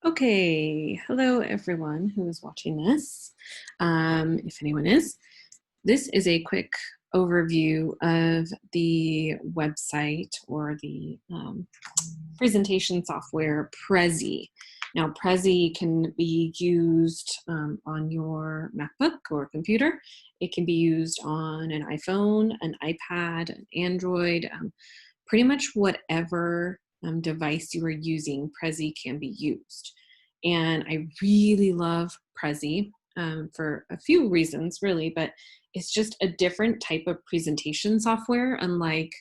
Okay, hello everyone who is watching this. If anyone is, this is a quick overview of the website or the presentation software Prezi. Now, Prezi can be used on your MacBook or computer. It can be used on an iPhone, an iPad, an Android, pretty much whatever device you are using, Prezi can be used. And I really love Prezi for a few reasons, really, but it's just a different type of presentation software, unlike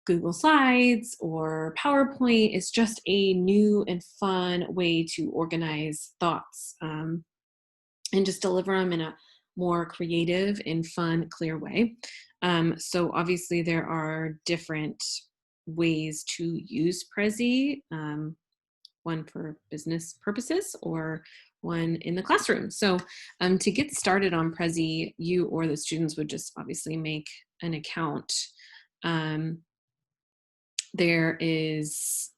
Google Slides or PowerPoint. It's just a new and fun way to organize thoughts and just deliver them in a more creative and fun, clear way. So obviously there are different ways to use Prezi, one for business purposes or one in the classroom. So to get started on Prezi, you or the students would just obviously make an account. There is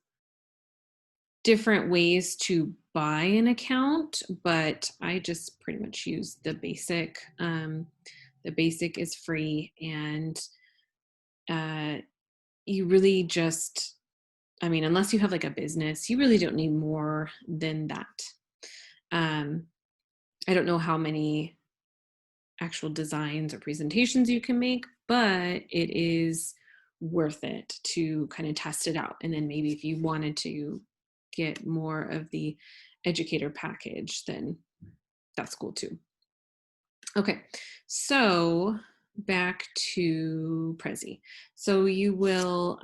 different ways to buy an account, but I just pretty much use the basic. The basic is free, and you really just, I mean, unless you have like a business, you really don't need more than that. I don't know how many actual designs or presentations you can make, but it is worth it to kind of test it out. And then maybe if you wanted to get more of the educator package, then that's cool too. Okay, so back to Prezi. So you will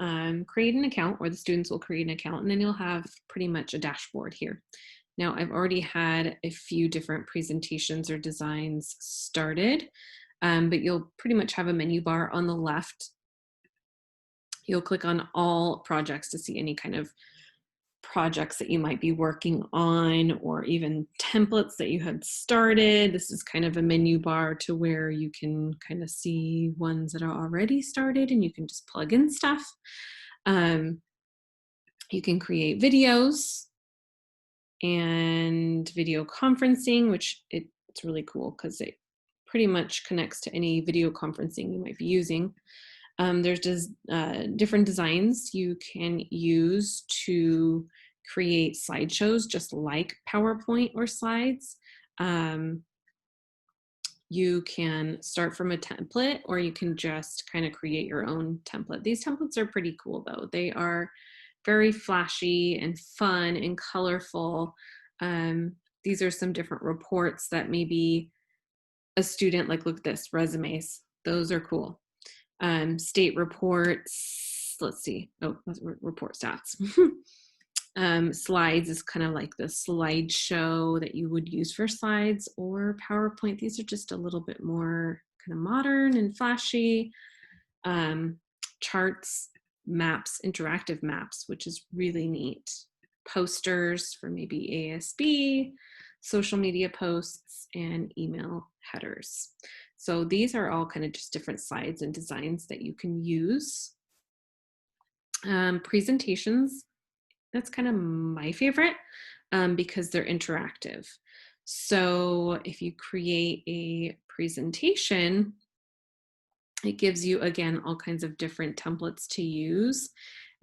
create an account, or the students will create an account, and then you'll have pretty much a dashboard here. Now, I've already had a few different presentations or designs started, but you'll pretty much have a menu bar on the left. You'll click on all projects to see any kind of projects that you might be working on, or even templates that you had started. This is kind of a menu bar to where you can kind of see ones that are already started and you can just plug in stuff. You can create videos and video conferencing, which it's really cool because it pretty much connects to any video conferencing you might be using. There's just different designs you can use to create slideshows, just like PowerPoint or slides. You can start from a template, or you can just kind of create your own template. These templates are pretty cool though. They are very flashy and fun and colorful. These are some different reports that maybe a student, like look at this, resumes. Those are cool. State reports, let's see, report stats. Slides is kind of like the slideshow that you would use for slides, or PowerPoint. These are just a little bit more kind of modern and flashy. Charts, maps, interactive maps, which is really neat. Posters for maybe ASB, social media posts, and email headers. So these are all kind of just different slides and designs that you can use. Presentations, that's kind of my favorite because they're interactive. So if you create a presentation, it gives you, again, all kinds of different templates to use.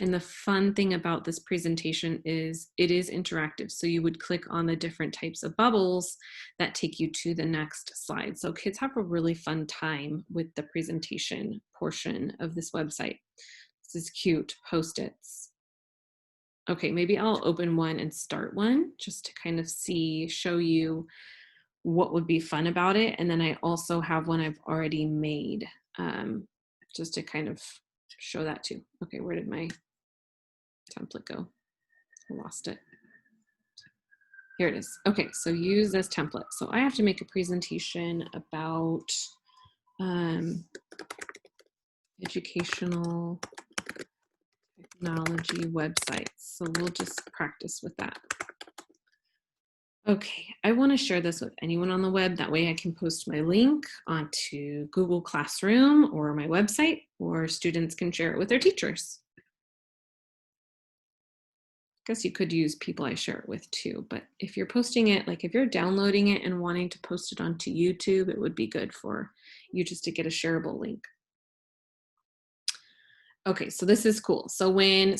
And the fun thing about this presentation is it is interactive. So you would click on the different types of bubbles that take you to the next slide. So kids have a really fun time with the presentation portion of this website. This is cute, Post-its. Okay, maybe I'll open one and start one just to kind of show you what would be fun about it. And then I also have one I've already made just to kind of show that too. Okay, where did my template go? I lost it. Here it is. Okay, so use this template. So I have to make a presentation about educational technology websites. So we'll just practice with that. Okay, I want to share this with anyone on the web. That way I can post my link onto Google Classroom or my website, or students can share it with their teachers. guess you could use people I share it with too, but if you're posting it, like if you're downloading it and wanting to post it onto YouTube, it would be good for you just to get a shareable link. Okay, so this is cool. So when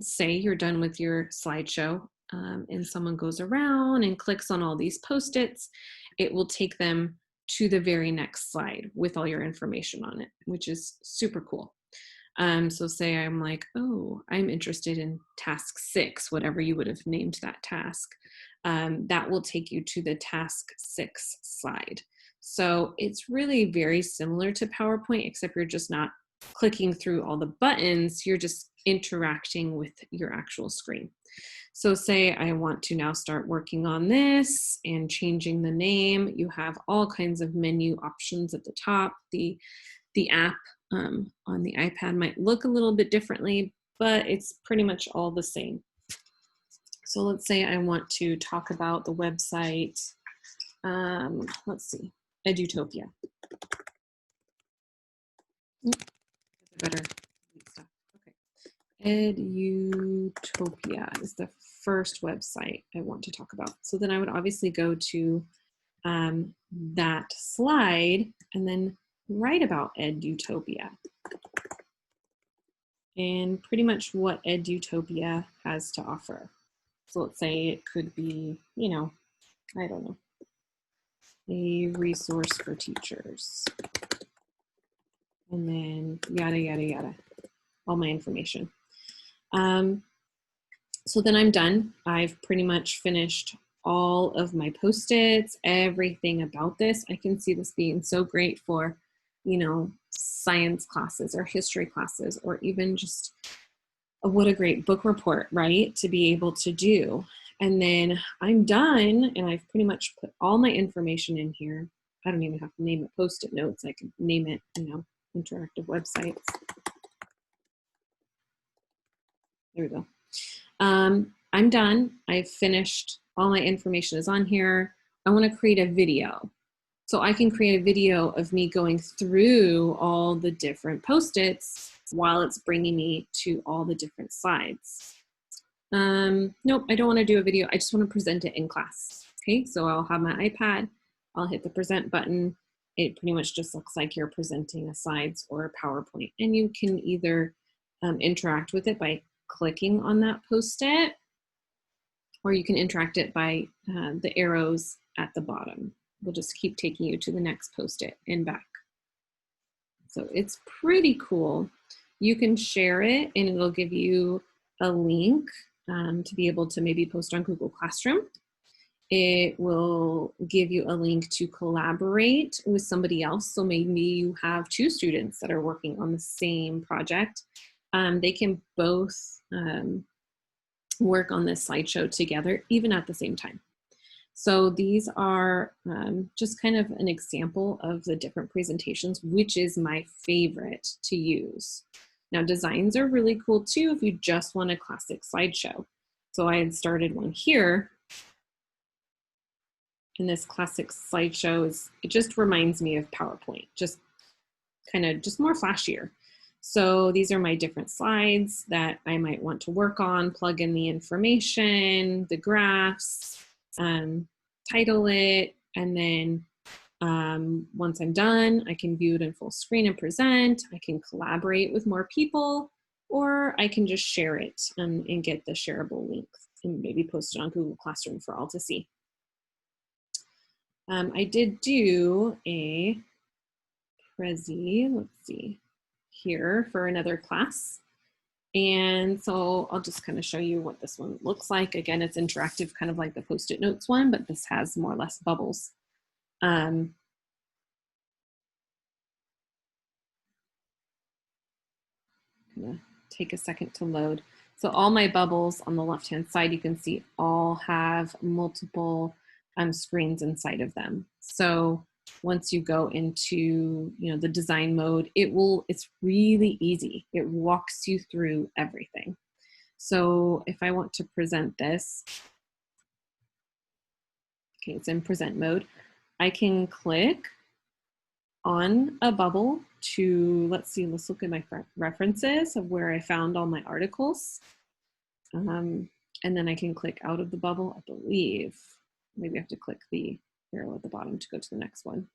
say you're done with your slideshow and someone goes around and clicks on all these Post-its, it will take them to the very next slide with all your information on it, which is super cool. So say I'm like, oh, I'm interested in task 6, whatever you would have named that task. That will take you to the task 6 slide. So it's really very similar to PowerPoint, except you're just not clicking through all the buttons, you're just interacting with your actual screen. So say I want to now start working on this and changing the name. You have all kinds of menu options at the top. The app on the iPad might look a little bit differently, but it's pretty much all the same. So let's say I want to talk about the website, let's see, Edutopia. Better stuff. Okay. Edutopia is the first website I want to talk about. So then I would obviously go to that slide and then write about Edutopia and pretty much what Edutopia has to offer. So let's say it could be, you know, I don't know, a resource for teachers. And then yada, yada, yada, all my information. So then I'm done. I've pretty much finished all of my Post-its, everything about this. I can see this being so great for, you know, science classes or history classes, or even just what a great book report, right? To be able to do. And then I'm done and I've pretty much put all my information in here. I don't even have to name it Post-it notes. I can name it, you know, interactive websites. There we go. I'm done. I've finished. All my information is on here. I want to create a video. So I can create a video of me going through all the different Post-its while it's bringing me to all the different slides. Nope, I don't want to do a video. I just want to present it in class. Okay, so I'll have my iPad. I'll hit the present button. It pretty much just looks like you're presenting a slides or a PowerPoint. And you can either interact with it by clicking on that Post-it, or you can interact it by the arrows at the bottom. We'll just keep taking you to the next Post-it and back. So it's pretty cool. You can share it and it'll give you a link to be able to maybe post on Google Classroom. It will give you a link to collaborate with somebody else. So maybe you have 2 students that are working on the same project. They can both work on this slideshow together, even at the same time. So these are just kind of an example of the different presentations, which is my favorite to use. Now, designs are really cool too if you just want a classic slideshow. So I had started one here. And this classic slideshow it just reminds me of PowerPoint, just kind of just more flashier. So these are my different slides that I might want to work on, plug in the information, the graphs, title it, and then once I'm done, I can view it in full screen and present. I can collaborate with more people, or I can just share it and get the shareable link and maybe post it on Google Classroom for all to see. I did do a Prezi, let's see, here for another class. And so I'll just kind of show you what this one looks like. Again, it's interactive, kind of like the Post-it notes one, but this has more or less bubbles. Gonna take a second to load. So all my bubbles on the left-hand side, you can see all have multiple screens inside of them. So once you go into, you know, the design mode, it's really easy. It walks you through everything. So if I want to present this, okay, it's in present mode. I can click on a bubble to, let's look at my references of where I found all my articles. And then I can click out of the bubble, I believe. Maybe I have to click the arrow at the bottom to go to the next one.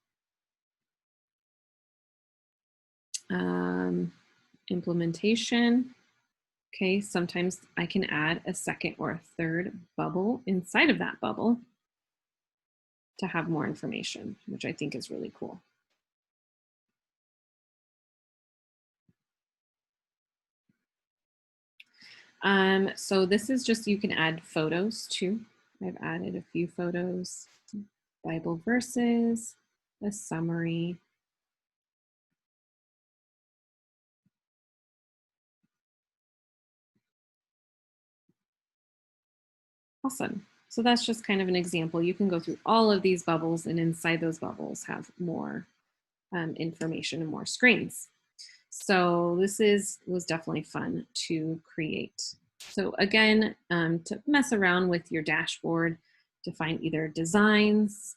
Implementation. Okay, sometimes I can add a second or a third bubble inside of that bubble to have more information, which I think is really cool. So this is just, you can add photos too. I've added a few photos, Bible verses, a summary. Awesome. So that's just kind of an example. You can go through all of these bubbles, and inside those bubbles have more information and more screens. So this was definitely fun to create. So again, to mess around with your dashboard to find either designs,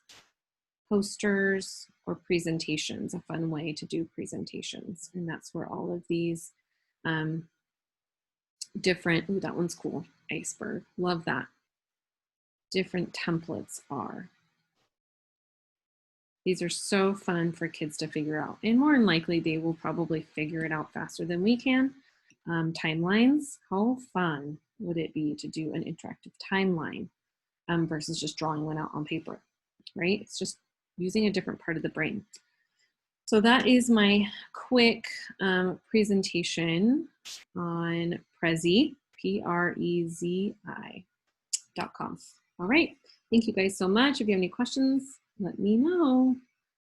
posters, or presentations, a fun way to do presentations. And that's where all of these different, ooh, that one's cool, iceberg, love that, different templates are. These are so fun for kids to figure out. And more than likely, they will probably figure it out faster than we can. Timelines, how fun would it be to do an interactive timeline versus just drawing one out on paper, right? It's just using a different part of the brain. So that is my quick presentation on Prezi, Prezi.com. All right, thank you guys so much. If you have any questions, let me know.